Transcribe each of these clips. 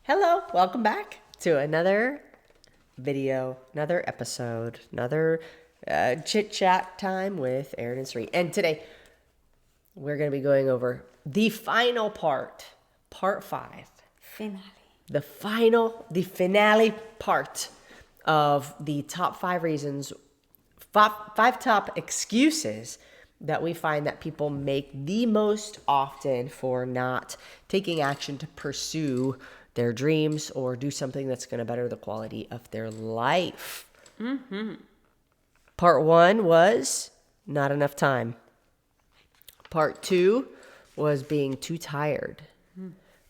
Hello, welcome back to another video, another episode, another chit chat time with Erin and Sarit. And today we're going to be going over the final part 5. Finale. The finale part of the top 5 reasons, 5 top excuses that we find that people make the most often for not taking action to pursue their dreams or do something that's going to better the quality of their life. Part 1 was not enough time. Part 2 was being too tired.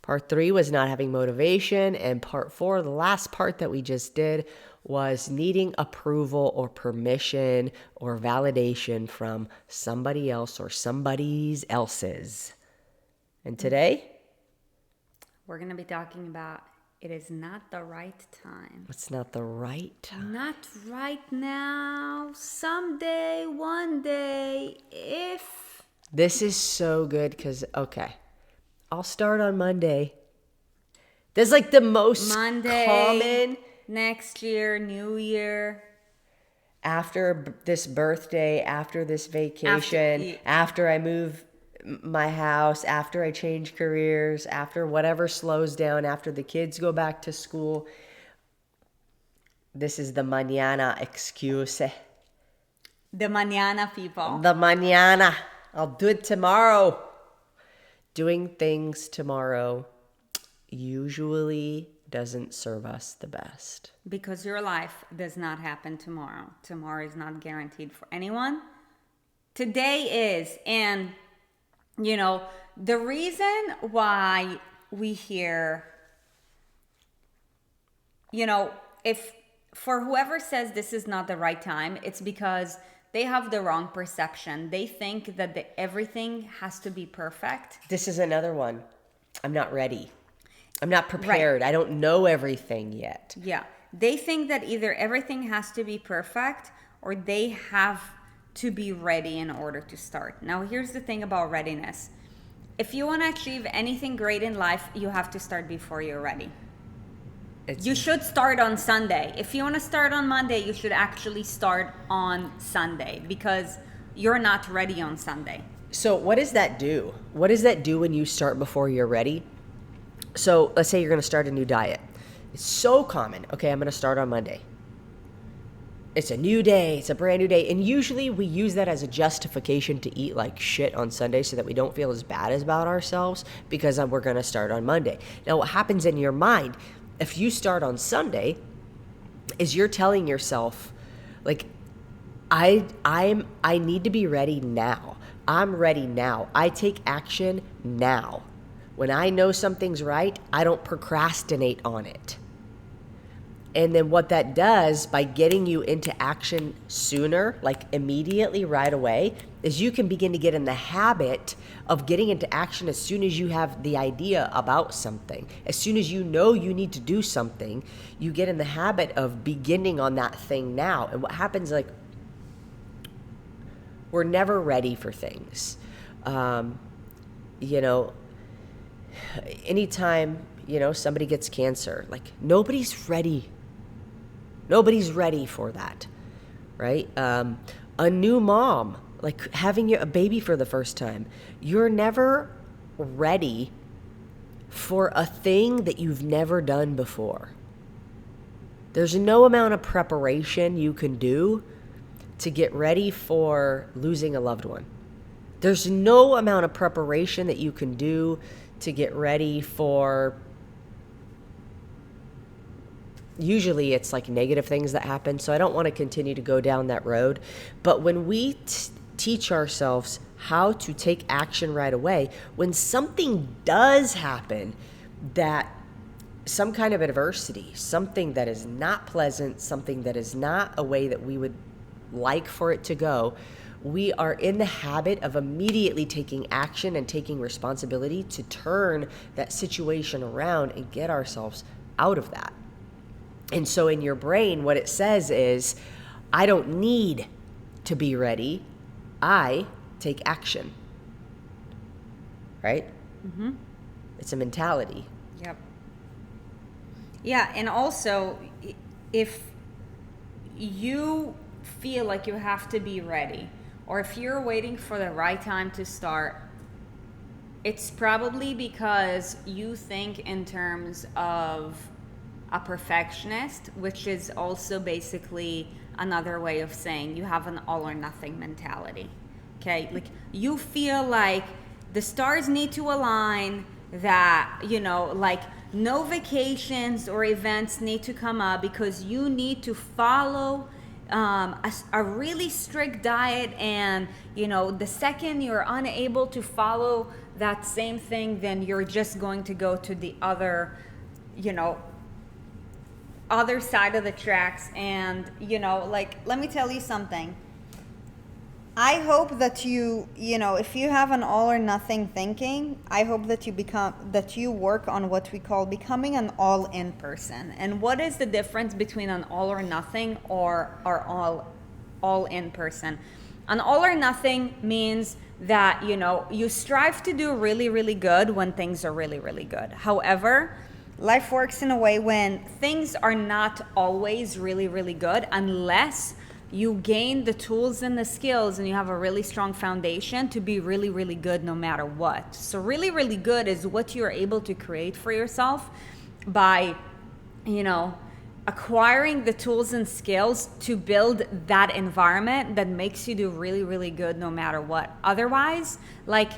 Part 3 was not having motivation. And part 4, the last part that we just did, was needing approval or permission or validation from somebody else or somebody else's. And today, We're going to be talking about it is not the right time. it's not the right time. Not right now. Someday, one day, if. This is so good because, okay, I'll start on Monday. That's like the most Monday, common next year, New Year. after this birthday, after this vacation, after I move my house, after I change careers, after whatever slows down, after the kids go back to school. This is the mañana excuse. The mañana people. The mañana. I'll do it tomorrow. Doing things tomorrow usually doesn't serve us the best. Because your life does not happen tomorrow. Tomorrow is not guaranteed for anyone. Today is. And, you know, the reason why we hear, you know, if for whoever says this is not the right time, it's because they have the wrong perception. They think that everything has to be perfect. This is another one. I'm not ready. I'm not prepared. Right. I don't know everything yet. Yeah. They think that either everything has to be perfect or they have to be ready in order to start. Now, here's the thing about readiness. If you want to achieve anything great in life, you have to start before you're ready. You should start on Sunday. If you want to start on Monday, you should actually start on Sunday because you're not ready on Sunday. So what does that do? What does that do when you start before you're ready? So let's say you're going to start a new diet. It's so common. Okay, I'm going to start on Monday. It's a new day. It's a brand new day. And usually we use that as a justification to eat like shit on Sunday so that we don't feel as bad about ourselves because we're going to start on Monday. Now, what happens in your mind if you start on Sunday is you're telling yourself, like, I need to be ready now. I'm ready now. I take action now. When I know something's right, I don't procrastinate on it. And then what that does by getting you into action sooner, like immediately right away, is you can begin to get in the habit of getting into action as soon as you have the idea about something. As soon as you know you need to do something, you get in the habit of beginning on that thing now. And what happens, like, we're never ready for things. Anytime, somebody gets cancer, like nobody's ready. Nobody's ready for that, right? A new mom, like having a baby for the first time, you're never ready for a thing that you've never done before. There's no amount of preparation you can do to get ready for losing a loved one. There's no amount of preparation that you can do to get ready for, usually it's like negative things that happen, so I don't want to continue to go down that road. But when we teach ourselves how to take action right away, when something does happen, that some kind of adversity, something that is not pleasant, something that is not a way that we would like for it to go, we are in the habit of immediately taking action and taking responsibility to turn that situation around and get ourselves out of that. And so in your brain, what it says is, I don't need to be ready. I take action. Right? Mm-hmm. It's a mentality. Yep. Yeah, and also, if you feel like you have to be ready, or if you're waiting for the right time to start, it's probably because you think in terms of a perfectionist, which is also basically another way of saying you have an all or nothing mentality. Okay, like you feel like the stars need to align, that, you know, like no vacations or events need to come up because you need to follow a really strict diet, and you know, the second you're unable to follow that same thing, then you're just going to go to the other, you know, other side of the tracks. And you know, like, let me tell you something. I hope that you know, if you have an all or nothing thinking, I hope that you work on what we call becoming an all-in person. And what is the difference between an all or nothing or all-in person? An all or nothing means that, you know, you strive to do really, really good when things are really, really good. However, life works in a way when things are not always really, really good unless you gain the tools and the skills and you have a really strong foundation to be really, really good no matter what. So really, really good is what you're able to create for yourself by, you know, acquiring the tools and skills to build that environment that makes you do really, really good no matter what. Otherwise, like,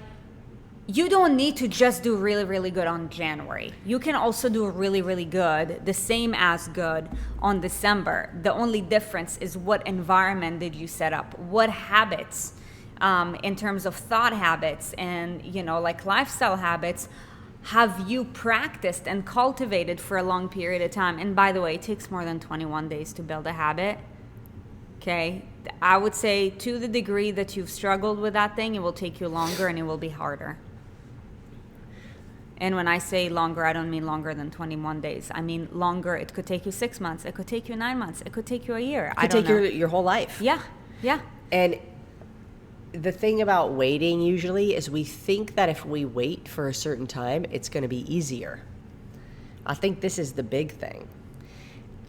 you don't need to just do really, really good on January. You can also do really, really good, the same as good, on December. The only difference is what environment did you set up? What habits, in terms of thought habits and, you know, like lifestyle habits, have you practiced and cultivated for a long period of time? And by the way, it takes more than 21 days to build a habit. Okay? I would say to the degree that you've struggled with that thing, it will take you longer and it will be harder. And when I say longer, I don't mean longer than 21 days. I mean longer. It could take you 6 months. It could take you 9 months. It could take you a year. It could take your whole life. Yeah, yeah. And the thing about waiting usually is we think that if we wait for a certain time, it's going to be easier. I think this is the big thing.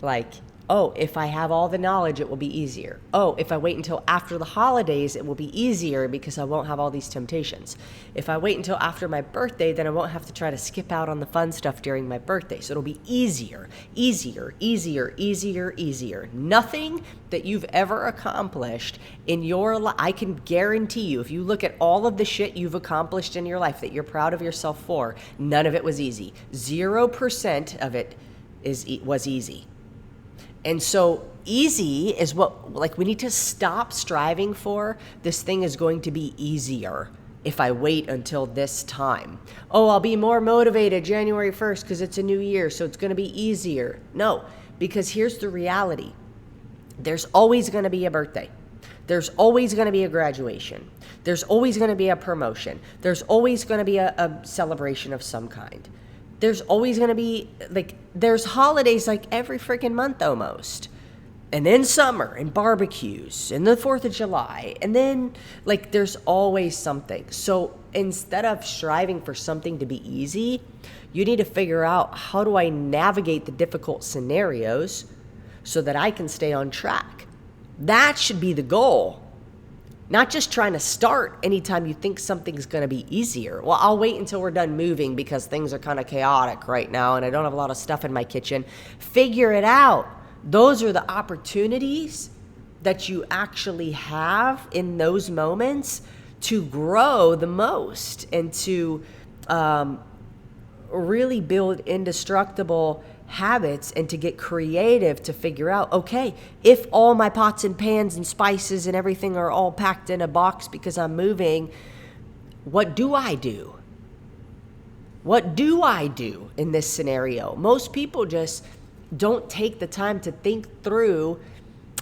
Like, oh, if I have all the knowledge, it will be easier. Oh, if I wait until after the holidays, it will be easier because I won't have all these temptations. If I wait until after my birthday, then I won't have to try to skip out on the fun stuff during my birthday. So it'll be easier, easier, easier, easier, easier. Nothing that you've ever accomplished in your life, I can guarantee you, if you look at all of the shit you've accomplished in your life that you're proud of yourself for, none of it was easy. 0% of it was easy. And so easy is what, like, we need to stop striving for. This thing is going to be easier if I wait until this time. Oh, I'll be more motivated January 1st because it's a new year, so it's going to be easier. No, because here's the reality. There's always going to be a birthday. There's always going to be a graduation. There's always going to be a promotion. There's always going to be a celebration of some kind. There's always going to be, like, there's holidays like every freaking month almost. And then summer and barbecues and the 4th of July. And then, like, there's always something. So instead of striving for something to be easy, you need to figure out, how do I navigate the difficult scenarios so that I can stay on track? That should be the goal. Not just trying to start anytime you think something's going to be easier. Well, I'll wait until we're done moving because things are kind of chaotic right now and I don't have a lot of stuff in my kitchen. Figure it out. Those are the opportunities that you actually have in those moments to grow the most and to really build indestructible habits and to get creative to figure out, okay, if all my pots and pans and spices and everything are all packed in a box because I'm moving, what do I do? What do I do in this scenario? Most people just don't take the time to think through,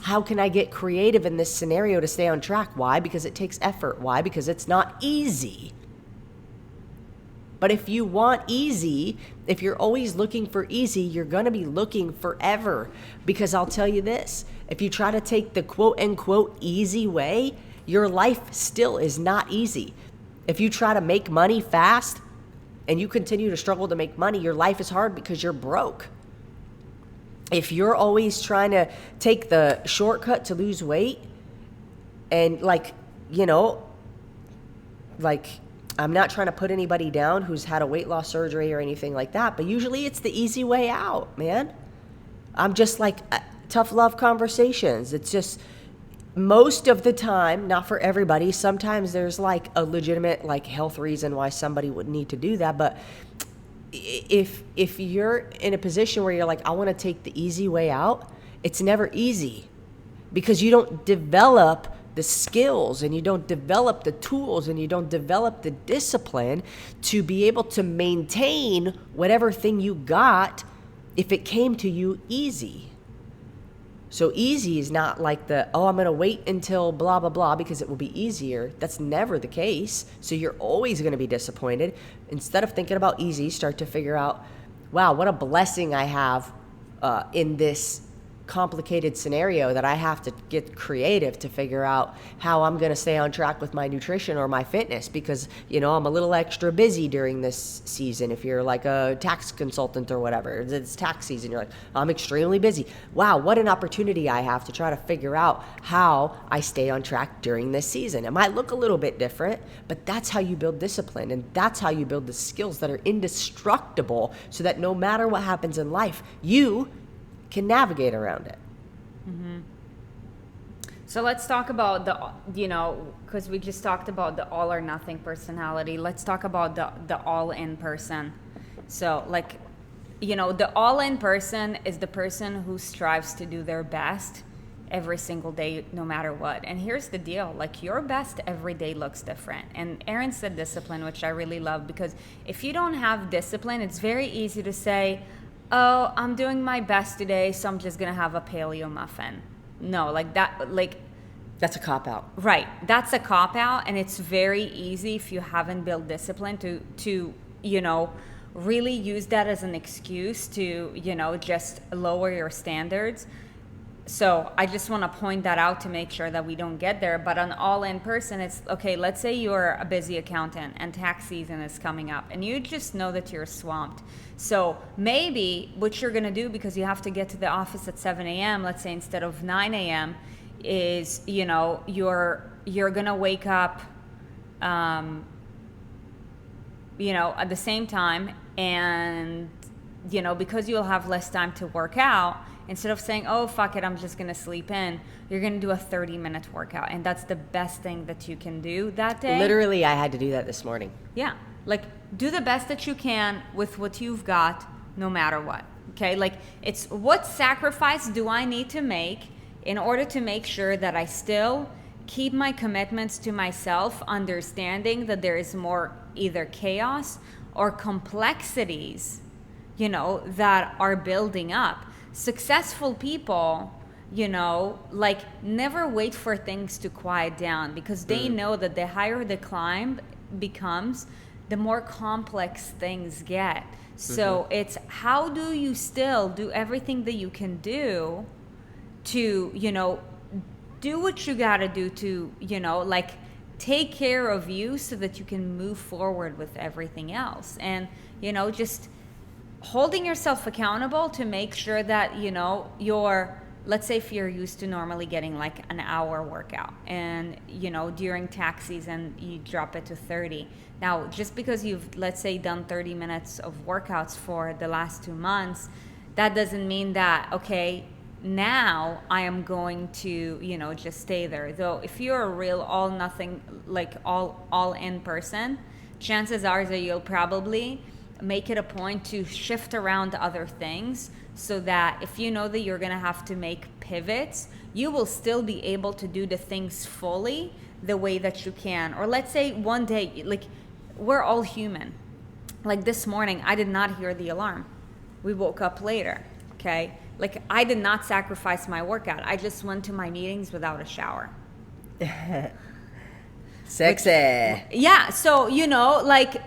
how can I get creative in this scenario to stay on track? Why? Because it takes effort. Why? Because it's not easy. But if you want easy, if you're always looking for easy, you're going to be looking forever. Because I'll tell you this, if you try to take the quote unquote easy way, your life still is not easy. If you try to make money fast and you continue to struggle to make money, your life is hard because you're broke. If you're always trying to take the shortcut to lose weight, and like, you know, like, I'm not trying to put anybody down who's had a weight loss surgery or anything like that, but usually it's the easy way out, man. I'm just like, tough love conversations. It's just, most of the time, not for everybody, sometimes there's like a legitimate like health reason why somebody would need to do that. But if you're in a position where you're like, I want to take the easy way out, it's never easy, because you don't develop the skills, and you don't develop the tools, and you don't develop the discipline to be able to maintain whatever thing you got if it came to you easy. So easy is not like the, oh, I'm going to wait until blah, blah, blah because it will be easier. That's never the case. So you're always going to be disappointed. Instead of thinking about easy, start to figure out, wow, what a blessing I have in this complicated scenario, that I have to get creative to figure out how I'm going to stay on track with my nutrition or my fitness, because, you know, I'm a little extra busy during this season. If you're like a tax consultant or whatever, it's tax season, you're like, I'm extremely busy. Wow, what an opportunity I have to try to figure out how I stay on track during this season. It might look a little bit different, but that's how you build discipline, and that's how you build the skills that are indestructible, so that no matter what happens in life, you can navigate around it. Mm-hmm. So let's talk about the, you know, because we just talked about the all or nothing personality. Let's talk about the all in person. So like, you know, the all in person is the person who strives to do their best every single day, no matter what. And here's the deal, like, your best every day looks different. And Erin said discipline, which I really love, because if you don't have discipline, it's very easy to say, oh, I'm doing my best today, so I'm just gonna have a paleo muffin. No, like that, like, that's a cop-out. Right, that's a cop-out, and it's very easy if you haven't built discipline to you know, really use that as an excuse to, you know, just lower your standards. So I just want to point that out to make sure that we don't get there. But on all in person, it's okay. Let's say you're a busy accountant and tax season is coming up, and you just know that you're swamped. So maybe what you're going to do, because you have to get to the office at 7 a.m., let's say instead of 9 a.m., is, you know, you're going to wake up, you know, at the same time, and, you know, because you'll have less time to work out, instead of saying, oh, fuck it, I'm just going to sleep in, you're going to do a 30-minute workout. And that's the best thing that you can do that day. Literally, I had to do that this morning. Yeah. Like, do the best that you can with what you've got, no matter what. Okay? Like, it's what sacrifice do I need to make in order to make sure that I still keep my commitments to myself, understanding that there is more either chaos or complexities, you know, that are building up. Successful people, you know, like, never wait for things to quiet down, because they know that the higher the climb becomes, the more complex things get. So it's, how do you still do everything that you can do to, you know, do what you got to do to, you know, like, take care of you so that you can move forward with everything else. And, you know, just holding yourself accountable to make sure that, you know, let's say if you're used to normally getting like an hour workout, and, you know, during tax season you drop it to 30. Now, just because you've, let's say, done 30 minutes of workouts for the last 2 months, that doesn't mean that, okay, now I am going to, you know, just stay there. Though if you're a real all nothing, like all in person, chances are that you'll probably make it a point to shift around other things, so that if you know that you're going to have to make pivots, you will still be able to do the things fully the way that you can. Or let's say one day, like, we're all human. Like this morning, I did not hear the alarm. We woke up later, okay? Like, I did not sacrifice my workout. I just went to my meetings without a shower. Sexy. Yeah, so, you know, like,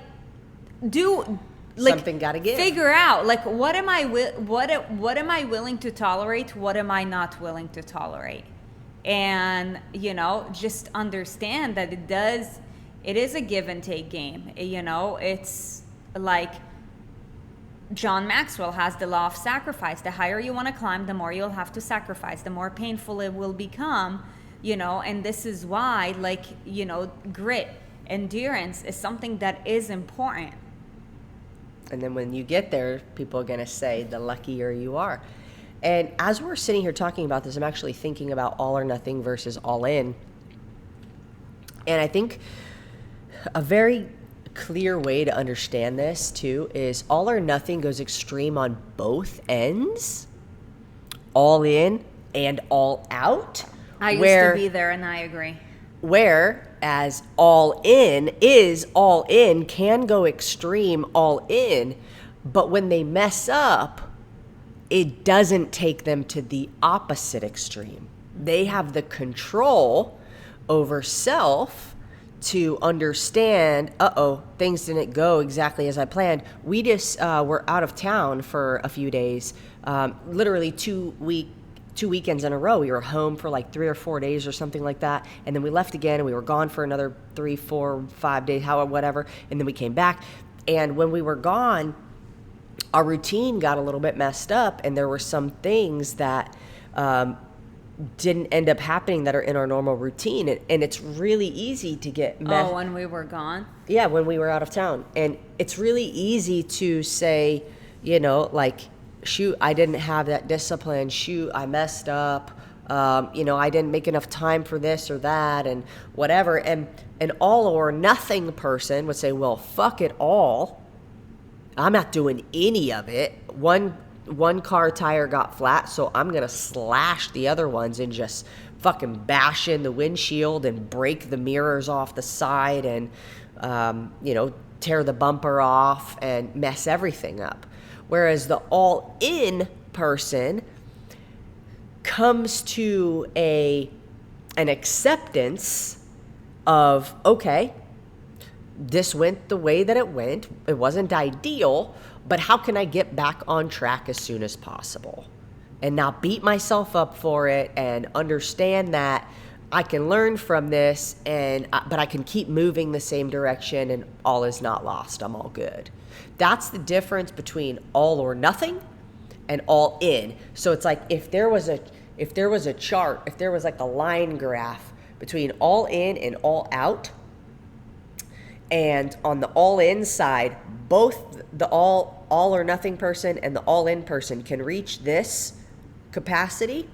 like, something got to give. Figure out, like, what am I willing to tolerate? What am I not willing to tolerate? And, you know, just understand that it is a give and take game. You know, it's like, John Maxwell has the law of sacrifice. The higher you want to climb, the more you'll have to sacrifice, the more painful it will become, and this is why, grit, endurance is something that is important. And then when you get there, people are going to say, the luckier you are. And as we're sitting here talking about this, I'm actually thinking about all or nothing versus all in. And I think a very clear way to understand this too is all or nothing goes extreme on both ends, all in and all out. I used to be there, and I agree. Whereas all in is all in, can go extreme all in, but when they mess up, it doesn't take them to the opposite extreme. They have the control over self to understand, things didn't go exactly as I planned. We just were out of town for a few days, literally 2 weekends in a row. We were home for like 3 or 4 days or something like that. And then we left again, and we were gone for another 3, 4, 5 days, whatever. And then we came back. And when we were gone, our routine got a little bit messed up, and there were some things that didn't end up happening that are in our normal routine. And it's really easy to get when we were gone? Yeah, when we were out of town. And it's really easy to say, shoot, I didn't have that discipline. Shoot, I messed up. I didn't make enough time for this or that and whatever. And an all or nothing person would say, well, fuck it all. I'm not doing any of it. One car tire got flat, so I'm going to slash the other ones and just fucking bash in the windshield and break the mirrors off the side and, tear the bumper off and mess everything up. Whereas the all-in person comes to an acceptance of, okay, this went the way that it went. It wasn't ideal, but how can I get back on track as soon as possible and not beat myself up for it, and understand that I can learn from this, but I can keep moving the same direction, and all is not lost. I'm all good. That's the difference between all or nothing and all in. So it's like if there was a chart, if there was like a line graph between all in and all out, and on the all in side, both the all or nothing person and the all in person can reach this capacity,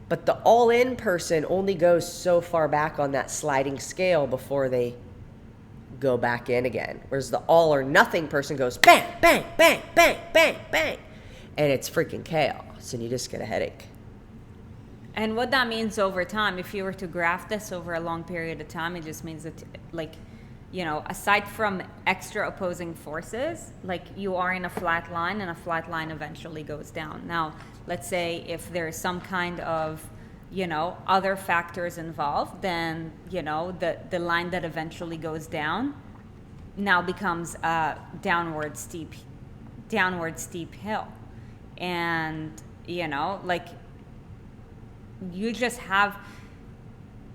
but the all in person only goes so far back on that sliding scale before they go back in again. Whereas the all or nothing person goes bang, bang, bang, bang, bang, bang. And it's freaking chaos, and you just get a headache. And what that means over time, if you were to graph this over a long period of time, it just means that, aside from extra opposing forces, you are in a flat line, and a flat line eventually goes down. Now, let's say if there's some kind of, other factors involved, then, the line that eventually goes down now becomes a downward steep hill. And, you just have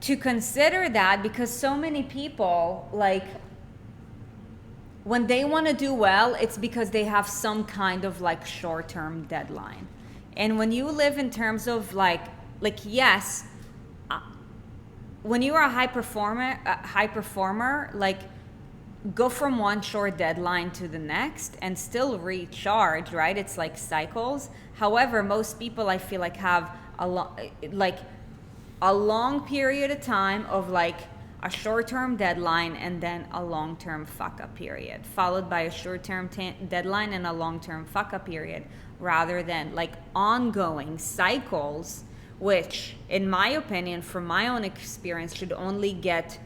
to consider that, because so many people, when they want to do well, it's because they have some kind of short-term deadline. And when you live in terms of yes, when you are a high performer, go from one short deadline to the next and still recharge, right? It's like cycles. However, most people, I feel have a long period of time of a short-term deadline and then a long-term fuck-up period, followed by a short-term deadline and a long-term fuck-up period, rather than ongoing cycles, which, in my opinion, from my own experience, should only get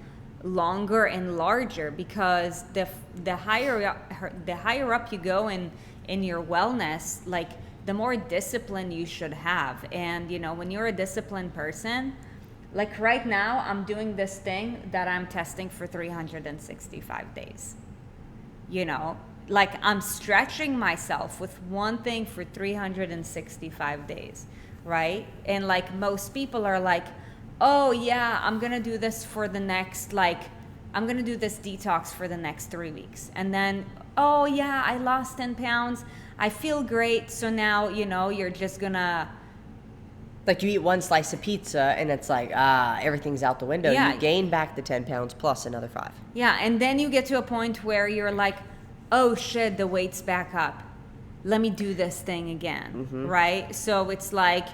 longer and larger, because the higher up you go in your wellness, the more discipline you should have. And when you're a disciplined person, right now I'm doing this thing that I'm testing for 365 days. I'm stretching myself with one thing for 365 days, right? And most people are oh yeah, I'm gonna do this for the next I'm gonna do this detox for the next 3 weeks, and then oh yeah, I lost 10 pounds, I feel great. So now, you're just gonna, Like you eat one slice of pizza and it's like, everything's out the window. Yeah. You gain back the 10 pounds plus another 5. yeah. And then you get to a point where you're like, oh shit, the weight's back up. Let me do this thing again, right? So it's like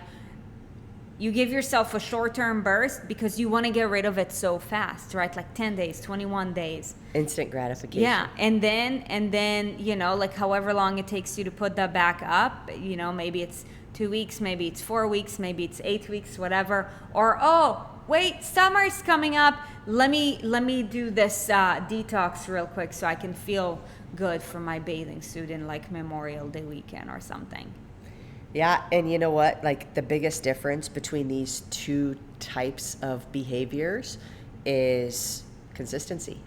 you give yourself a short-term burst because you want to get rid of it so fast, right? Like 10 days, 21 days. Instant gratification. Yeah, and then like however long it takes you to put that back up, maybe it's 2 weeks, maybe it's 4 weeks, maybe it's 8 weeks, whatever. Or oh, wait, summer's coming up. Let me do this detox real quick so I can feel good for my bathing suit in like Memorial Day weekend or something. Yeah, and you know what? Like the biggest difference between these two types of behaviors is consistency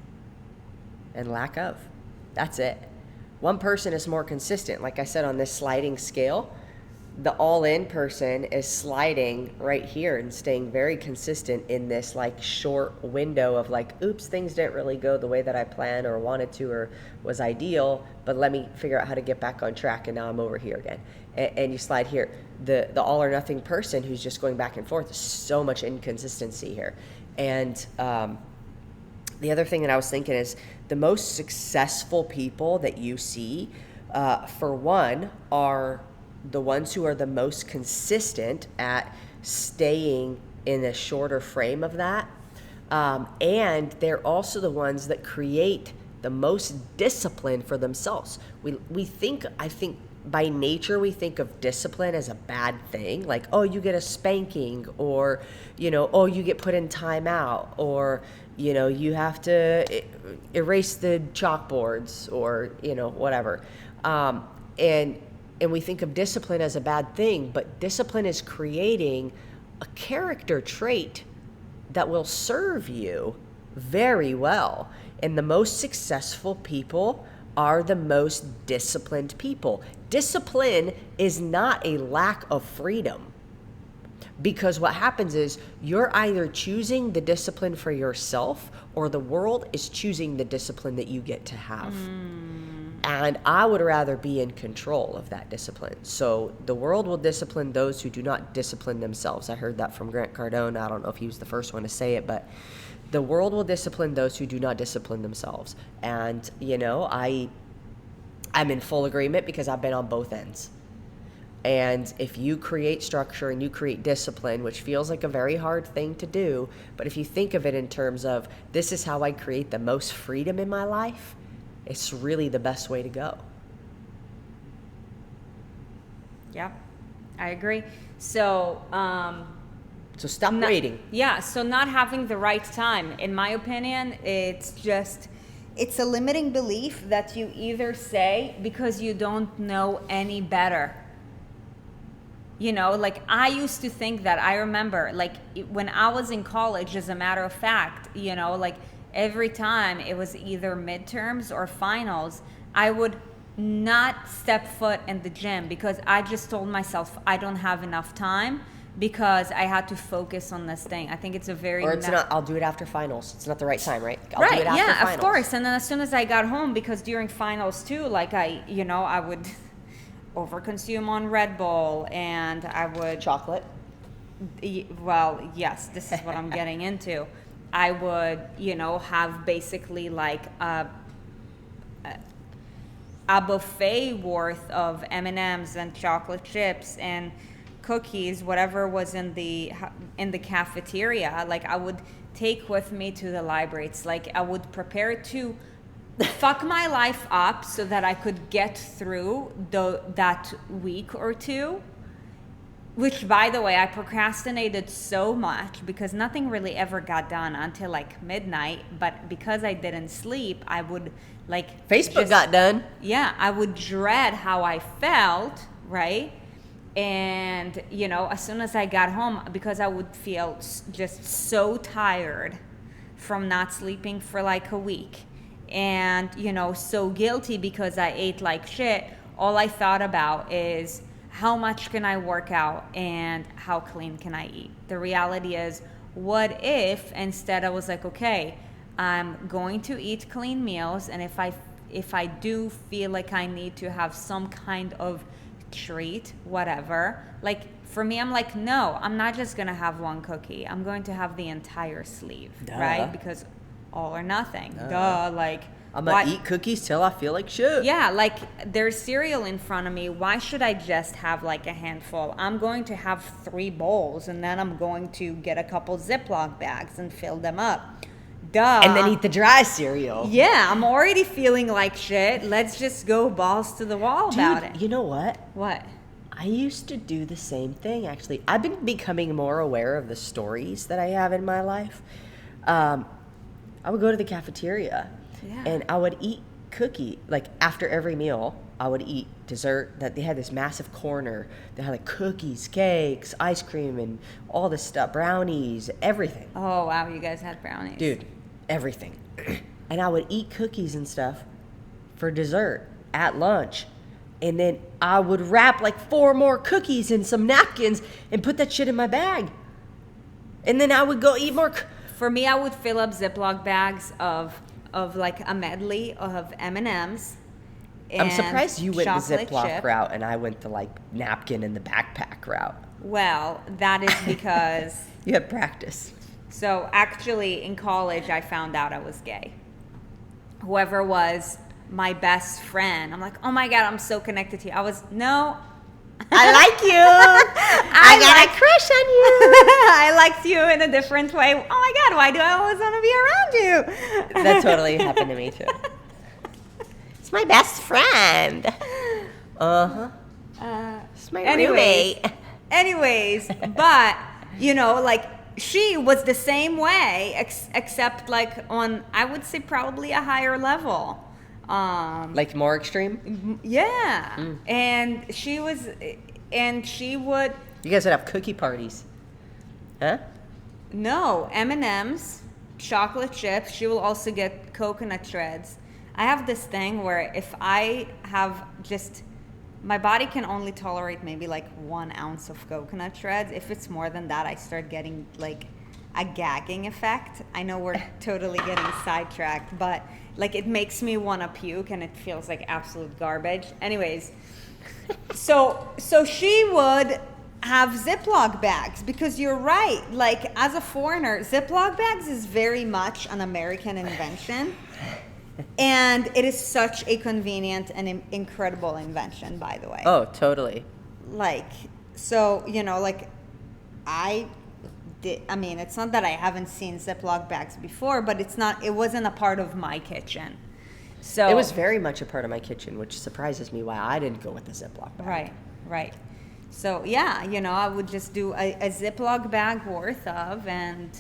and lack of. That's it. One person is more consistent. Like I said, on this sliding scale, the all-in person is sliding right here and staying very consistent in this like short window of like, oops, things didn't really go the way that I planned or wanted to or was ideal, but let me figure out how to get back on track, and now I'm over here again. And you slide here. The all or nothing person who's just going back and forth, is so much inconsistency here. And the other thing that I was thinking is the most successful people that you see, for one, are the ones who are the most consistent at staying in a shorter frame of that. And they're also the ones that create the most discipline for themselves. We think, I think by nature, we think of discipline as a bad thing. Like, oh, you get a spanking, or, oh, you get put in timeout, or, you have to erase the chalkboards, or, whatever. And we think of discipline as a bad thing, but discipline is creating a character trait that will serve you very well. And the most successful people are the most disciplined people. Discipline is not a lack of freedom, because what happens is you're either choosing the discipline for yourself, or the world is choosing the discipline that you get to have. And I would rather be in control of that discipline. So the world will discipline those who do not discipline themselves. I heard that from Grant Cardone. I don't know if he was the first one to say it, but the world will discipline those who do not discipline themselves. And, I'm in full agreement, because I've been on both ends. And if you create structure and you create discipline, which feels like a very hard thing to do, but if you think of it in terms of, this is how I create the most freedom in my life, it's really the best way to go. Yep, I agree. So, So stop waiting. Yeah, so not having the right time, in my opinion, it's a limiting belief that you either say because you don't know any better. Like I used to think that. I remember, like when I was in college, as a matter of fact, like every time it was either midterms or finals, I would not step foot in the gym because I just told myself I don't have enough time, because I had to focus on this thing. I think it's a very... Or it's not, I'll do it after finals. It's not the right time, right? I'll right, do it after yeah, finals. of course. And then as soon as I got home, because during finals too, like I would overconsume on Red Bull, and I would... Chocolate? Well, yes, this is what I'm getting into. I would, have basically like a buffet worth of M&Ms and chocolate chips and cookies, whatever was in the cafeteria. Like I would take with me to the library. It's like I would prepare to fuck my life up so that I could get through that week or two. Which, by the way, I procrastinated so much because nothing really ever got done until like midnight. But because I didn't sleep, I would like... Facebook got done. Yeah, I would dread how I felt, right? And, as soon as I got home, because I would feel just so tired from not sleeping for like a week. And, so guilty because I ate like shit. All I thought about is... how much can I work out and how clean can I eat? The reality is, what if instead I was like, okay, I'm going to eat clean meals, and if I do feel like I need to have some kind of treat, whatever, like for me, I'm like, no, I'm not just gonna have one cookie. I'm going to have the entire sleeve, right? Because all or nothing. Like, I'm gonna eat cookies till I feel like shit. yeah, like there's cereal in front of me. Why should I just have like a handful? I'm going to have 3 bowls, and then I'm going to get a couple Ziploc bags and fill them up. Duh. And then eat the dry cereal. Yeah, I'm already feeling like shit. Let's just go balls to the wall about it. You know what? What? I used to do the same thing, actually. I've been becoming more aware of the stories that I have in my life. I would go to the cafeteria, and I would eat cookie. Like, after every meal, I would eat dessert. That they had this massive corner that had, like, cookies, cakes, ice cream, and all this stuff, brownies, everything. Oh, wow, you guys had brownies. Dude, everything. And I would eat cookies and stuff for dessert at lunch. And then I would wrap like 4 more cookies in some napkins and put that shit in my bag. And then I would go eat more. For me, I would fill up Ziploc bags of like a medley of M&Ms. I'm surprised you went the Ziploc chip route and I went the like napkin and the backpack route. Well, that is because... You had practice. So actually, in college, I found out I was gay. Whoever was my best friend, I'm like, oh my God, I'm so connected to you. No. I like you. I got a crush on you. I liked you in a different way. Oh my God, why do I always want to be around you? That totally happened to me too. It's my best friend. Uh-huh. It's my roommate. Anyways, but, you know, like, she was the same way, except like on, I would say, probably a higher level. Like more extreme? Yeah. And she would... You guys would have cookie parties. Huh? No, M&Ms, chocolate chips. She will also get coconut shreds. I have this thing where if I have just... My body can only tolerate maybe like 1 ounce of coconut shreds. If it's more than that, I start getting like a gagging effect. I know we're totally getting sidetracked, but like it makes me want to puke and it feels like absolute garbage. Anyways, so she would have Ziploc bags because you're right. Like as a foreigner, Ziploc bags is very much an American invention. And it is such a convenient and incredible invention, by the way. Oh, totally. Like, so, you know, like, I mean, it's not that I haven't seen Ziploc bags before, but it wasn't a part of my kitchen. So it was very much a part of my kitchen, which surprises me why I didn't go with the Ziploc bag. Right. So, yeah, you know, I would just do a Ziploc bag worth of, and...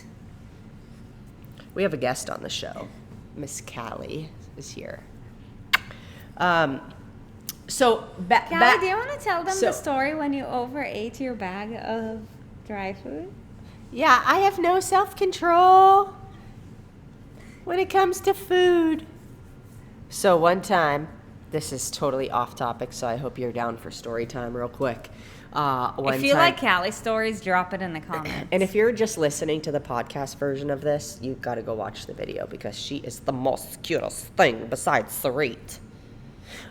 We have a guest on the show. Miss Callie is here. So Callie, do you want to tell them the story when you overate your bag of dry food? Yeah, I have no self-control when it comes to food. So one time, this is totally off topic, so I hope you're down for story time real quick. If you like Callie stories, drop it in the comments. And if you're just listening to the podcast version of this, you've got to go watch the video because she is the most cutest thing besides Sarit.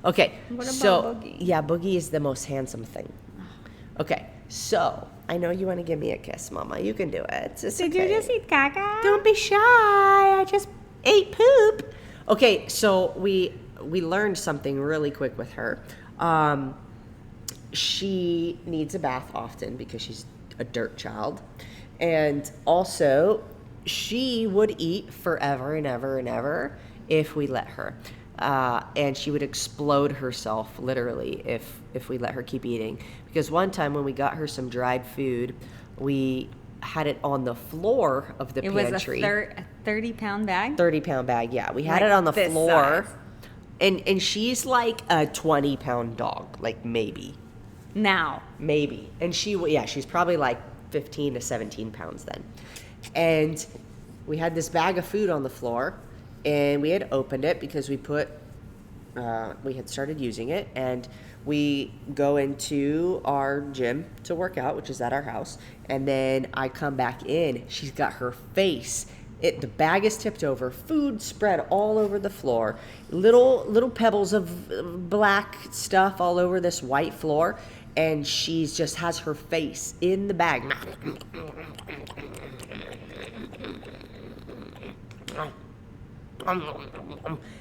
Okay, what about Boogie? Yeah, Boogie is the most handsome thing. Okay, so I know you want to give me a kiss, Mama. You can do it. Did you just eat caca? Don't be shy. I just ate poop. Okay, so we learned something really quick with her. She needs a bath often because she's a dirt child. And also, she would eat forever and ever and ever if we let her. And she would explode herself, literally, if we let her keep eating. Because one time when we got her some dried food, we had it on the floor of the pantry. It was a 30-pound bag? 30-pound bag, yeah. We had it on the floor. Size. And she's like a 20-pound dog, like maybe. Now. Maybe. And she's probably like 15 to 17 pounds then. And we had this bag of food on the floor, and we had opened it because we had started using it, and we go into our gym to work out, which is at our house, and then I come back in. She's got her face The bag is tipped over, food spread all over the floor, little pebbles of black stuff all over this white floor, and she's just has her face in the bag.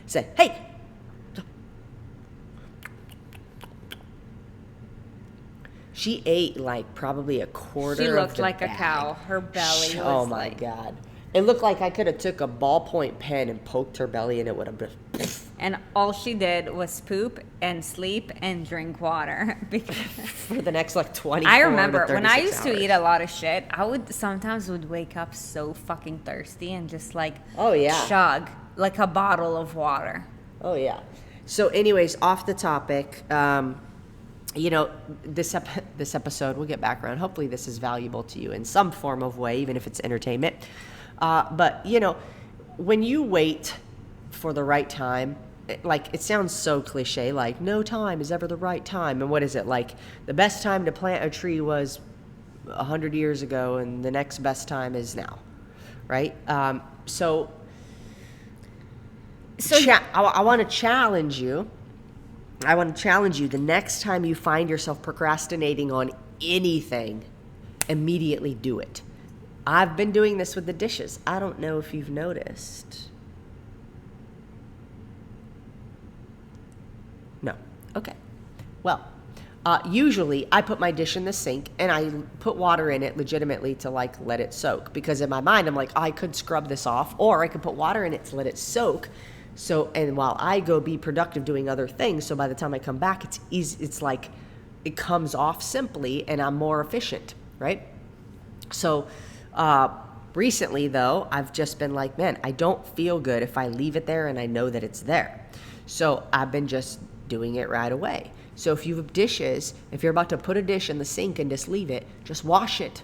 Said, hey. She ate like probably a quarter. She looked of the like bag. a cow. Her belly was Oh my God. It looked like I could have took a ballpoint pen and poked her belly and it would have been. And all she did was poop and sleep and drink water. For the next like 24 I remember to when I 36 used to hours. eat a lot of shit, I would sometimes wake up so fucking thirsty and just like Oh, yeah. chug like a bottle of water. Oh yeah. So anyways, off the topic, you know, this episode, we'll get back around. Hopefully this is valuable to you in some form of way, even if it's entertainment. But, you know, when you wait for the right time, it sounds so cliche, like no time is ever the right time. And what is it? Like the best time to plant a tree was 100 years ago and the next best time is now, right? So I want to challenge you. I want to challenge you the next time you find yourself procrastinating on anything, immediately do it. I've been doing this with the dishes. I don't know if you've noticed. No. Okay. Well, usually I put my dish in the sink and I put water in it legitimately to like let it soak, because in my mind I'm like, I could scrub this off, or I could put water in it to let it soak. So, and while I go be productive doing other things, so by the time I come back, it's easy. It's like it comes off simply and I'm more efficient, right? So recently though, I've just been like, man, I don't feel good if I leave it there and I know that it's there. So I've been just doing it right away. So if you have dishes, if you're about to put a dish in the sink and just leave it, just wash it.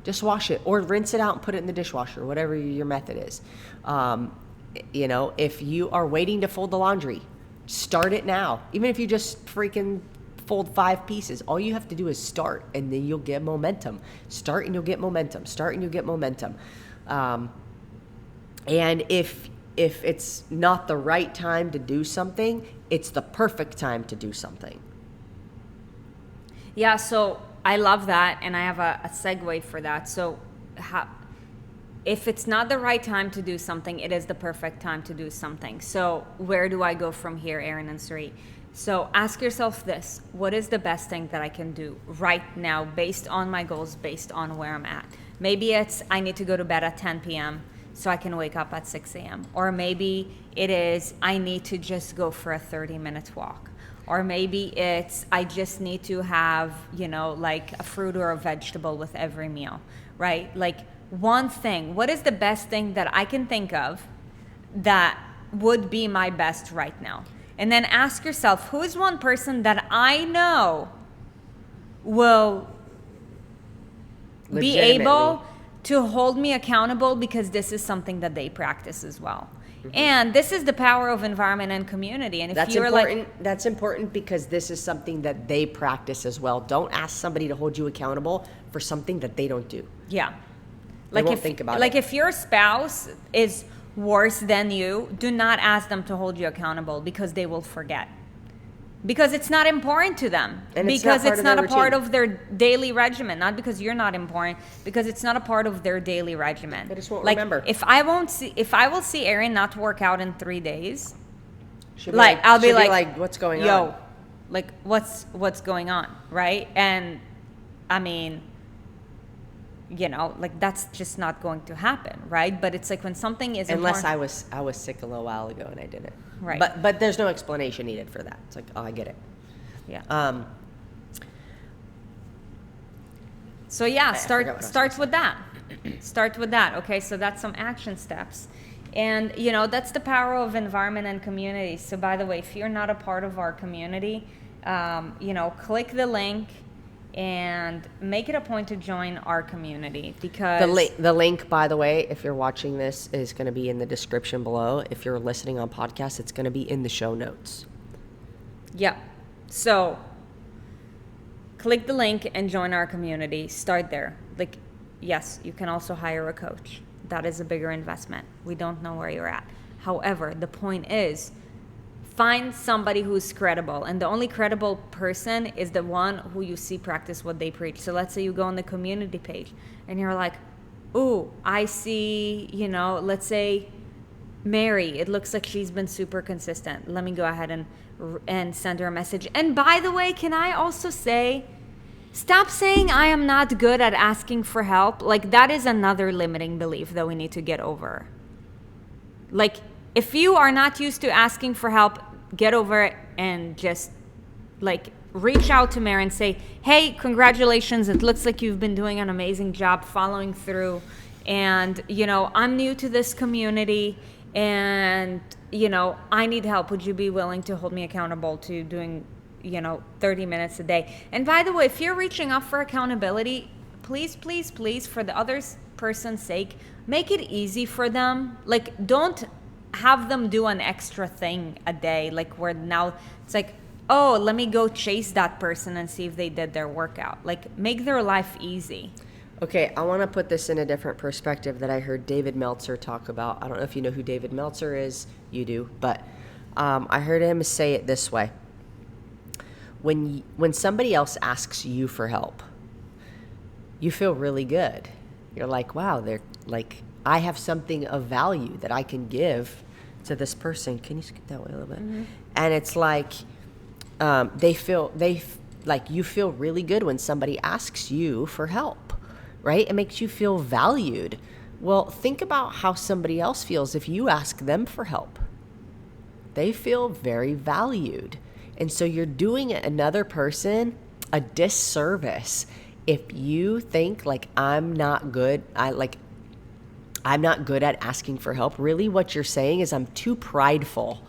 Just wash it, or rinse it out and put it in the dishwasher, whatever your method is. You know, if you are waiting to fold the laundry, start it now. Even if you just freaking fold 5 pieces, all you have to do is start, and then you'll get momentum. Start and you'll get momentum. Start and you'll get momentum. And if it's not the right time to do something, it's the perfect time to do something. Yeah, so I love that, and I have a segue for that. So if it's not the right time to do something, it is the perfect time to do something. So where do I go from here, Erin and Sarit? So ask yourself this: what is the best thing that I can do right now based on my goals, based on where I'm at? Maybe it's I need to go to bed at 10 p.m. so I can wake up at 6 a.m. Or maybe it is I need to just go for a 30-minute walk. Or maybe it's I just need to have, you know, like a fruit or a vegetable with every meal, right? Like one thing. What is the best thing that I can think of that would be my best right now? And then ask yourself, who is one person that I know will be able to hold me accountable because this is something that they practice as well. Mm-hmm. And this is the power of environment and community. And if that's you're important, that's important because this is something that they practice as well. Don't ask somebody to hold you accountable for something that they don't do. Yeah. Like won't think about like it. if your spouse is worse than you, do not ask them to hold you accountable because they will forget. Because it's not important to them. And because it's not a part routine. of their daily regimen. Not because you're not important, because it's not a part of their daily regimen. They just won't like, remember. If I will see Erin not work out in 3 days, I'll be like, what's going on? Yo, like what's going on, right? And I mean, you know, like that's just not going to happen, right? But it's like when something is unless important, I was sick a little while ago and I didn't. Right. But there's no explanation needed for that. It's like, oh, I get it. Yeah. So yeah, start with that. Start with that. Okay, so that's some action steps. And you know, that's the power of environment and community. So by the way, if you're not a part of our community, you know, click the link and make it a point to join our community, because the link, by the way, if you're watching this, is going to be in the description below. If you're listening on podcast, it's going to be in the show notes. Yeah. So click the link and join our community. Start there. Like, yes, you can also hire a coach. that is a bigger investment. We don't know where you're at. However, the point is, find somebody who's credible, and the only credible person is the one who you see practice what they preach. So let's say you go on the community page and you're like, ooh, I see, let's say Mary, it looks like she's been super consistent. Let me go ahead and send her a message. And by the way, can I also say, stop saying I am not good at asking for help. Like, that is another limiting belief that we need to get over. Like, if you are not used to asking for help, get over it and just reach out to Mary and say, hey, congratulations. It looks like you've been doing an amazing job following through. And, I'm new to this community and, I need help. Would you be willing to hold me accountable to doing, 30 minutes a day? And by the way, if you're reaching out for accountability, please, please, please, for the other person's sake, make it easy for them. Like, don't have them do an extra thing a day, where now it's like, oh, let me go chase that person and see if they did their workout. Like, make their life easy. Okay, I want to put this in a different perspective that I heard David Meltzer talk about. I don't know if you know who David Meltzer is. You do. But I heard him say it this way. When somebody else asks you for help, you feel really good. You're like, wow, they're like, I have something of value that I can give to this person. Can you skip that way a little bit? Mm-hmm. And it's like, you feel really good when somebody asks you for help, right? It makes you feel valued. Well, think about how somebody else feels if you ask them for help. They feel very valued. And so you're doing another person a disservice if you think I'm not good. I'm not good at asking for help. Really, what you're saying is I'm too prideful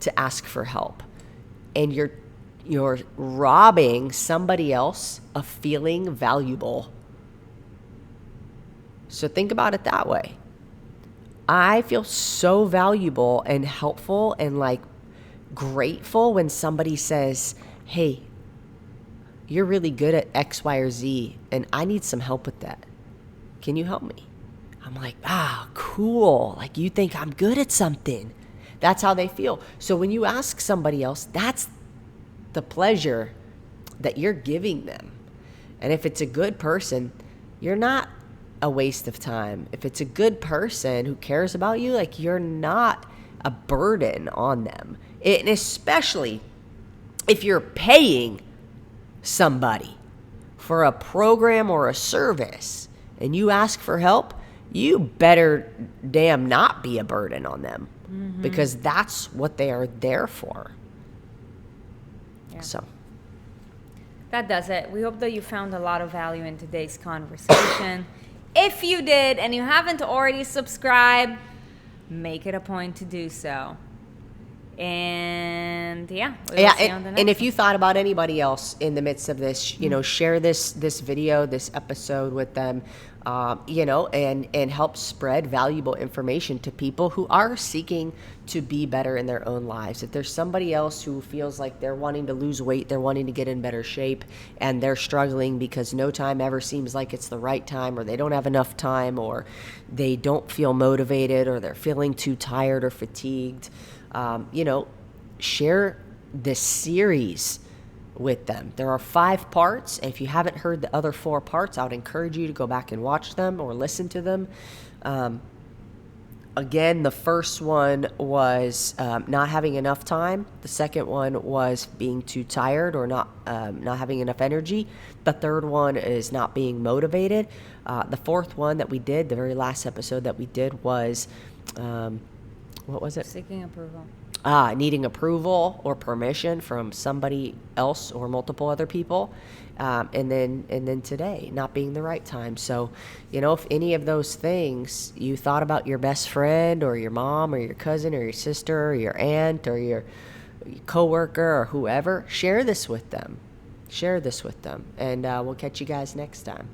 to ask for help. And you're robbing somebody else of feeling valuable. So think about it that way. I feel so valuable and helpful and grateful when somebody says, hey, you're really good at X, Y, or Z, and I need some help with that. Can you help me? I'm like, cool. You think I'm good at something. That's how they feel. So when you ask somebody else, that's the pleasure that you're giving them. And if it's a good person, you're not a waste of time. If it's a good person who cares about you, you're not a burden on them. And especially if you're paying somebody for a program or a service and you ask for help, you better damn not be a burden on them, because that's what they are there for. Yeah. So that does it. We hope that you found a lot of value in today's conversation. If you did and you haven't already subscribed, make it a point to do so. And we'll see you on the next and if you thought about anybody else in the midst of this, share this video, this episode with them, and help spread valuable information to people who are seeking to be better in their own lives. If there's somebody else who feels like they're wanting to lose weight, they're wanting to get in better shape, and they're struggling because no time ever seems like it's the right time, or they don't have enough time, or they don't feel motivated, or they're feeling too tired or fatigued, share this series with them. There are 5 parts. If you haven't heard the other 4 parts, I would encourage you to go back and watch them or listen to them. Again, the first one was not having enough time. The second one was being too tired or not having enough energy. The third one is not being motivated. The fourth one that we did, the very last episode that we did, was what was it? Seeking approval. Needing approval or permission from somebody else or multiple other people. And then today, not being the right time. So, if any of those things you thought about your best friend or your mom or your cousin or your sister or your aunt or your coworker or whoever, share this with them. And we'll catch you guys next time.